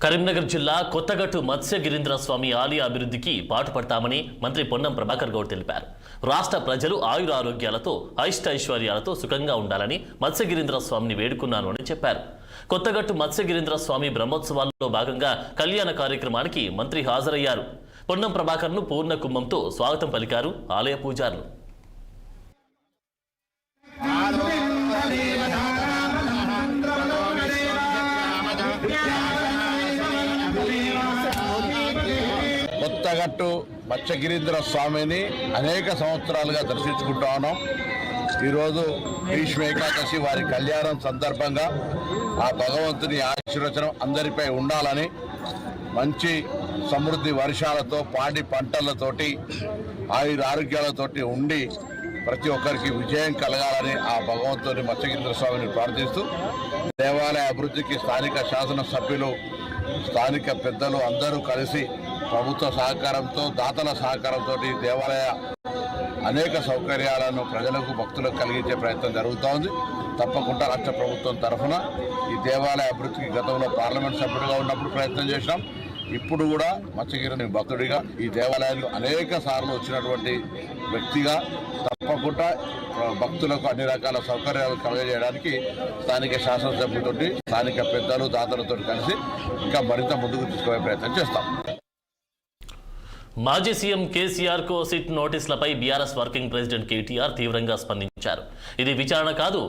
కరీంనగర్ జిల్లా కొత్తగట్టు మత్స్యగిరీంద్ర స్వామి ఆలయ అభివృద్ధికి పాటుపడతామని మంత్రి పొన్నం ప్రభాకర్ గౌడ్ తెలిపారు. రాష్ట్ర ప్రజలు ఆయురారోగ్యాలతో ఐష్టైశ్వర్యాలతో సుఖంగా ఉండాలని మత్స్యగిరీంద్ర స్వామిని వేడుకున్నాను అని చెప్పారు. కొత్తగట్టు మత్స్యగిరీంద్ర స్వామి బ్రహ్మోత్సవాల్లో భాగంగా కళ్యాణ కార్యక్రమానికి మంత్రి హాజరయ్యారు. పొన్నం ప్రభాకర్ను పూర్ణ కుంభంతో స్వాగతం పలికారు ఆలయ పూజారులు. కొత్తగట్టు మత్స్యగిరీంద్ర స్వామిని అనేక సంవత్సరాలుగా దర్శించుకుంటా ఉన్నాం. ఈరోజు భీష్మ ఏకాదశి వారి కళ్యాణం సందర్భంగా ఆ భగవంతుని ఆశీర్వచనం అందరిపై ఉండాలని, మంచి సమృద్ధి వర్షాలతో పాడి పంటలతోటి ఆరోగ్యాలతోటి ఉండి ప్రతి ఒక్కరికి విజయం కలగాలని ఆ భగవంతుని మత్స్యగిరీంద్ర స్వామిని ప్రార్థిస్తూ దేవాలయ అభివృద్ధికి స్థానిక శాసనసభ్యులు, స్థానిక పెద్దలు అందరూ కలిసి ప్రభుత్వ సహకారంతో, దాతల సహకారంతో దేవాలయ అనేక సౌకర్యాలను ప్రజలకు, భక్తులకు కలిగించే ప్రయత్నం జరుగుతూ ఉంది. తప్పకుండా రాష్ట్ర ప్రభుత్వం తరఫున ఈ దేవాలయ అభివృద్ధికి గతంలో పార్లమెంట్ సభ్యుడిగా ఉన్నప్పుడు ప్రయత్నం చేసినాం. ఇప్పుడు కూడా మత్స్యగిరిని భక్తుడిగా ఈ దేవాలయానికి అనేక సార్లు వచ్చినటువంటి వ్యక్తిగా తప్పకుండా భక్తులకు అన్ని రకాల సౌకర్యాలు కలుగజేయడానికి స్థానిక శాసనసభ్యులతో, స్థానిక పెద్దలు, దాతలతో కలిసి ఇంకా మరింత ముందుకు తీసుకునే ప్రయత్నం చేస్తాం. మాజీ సీఎం కేసీఆర్ కు సిట్ నోటీసులపై బీఆర్ఎస్ వర్కింగ్ ప్రెసిడెంట్ కేటీఆర్ తీవ్రంగా స్పందించారు. ఇది విచారణ కాదు,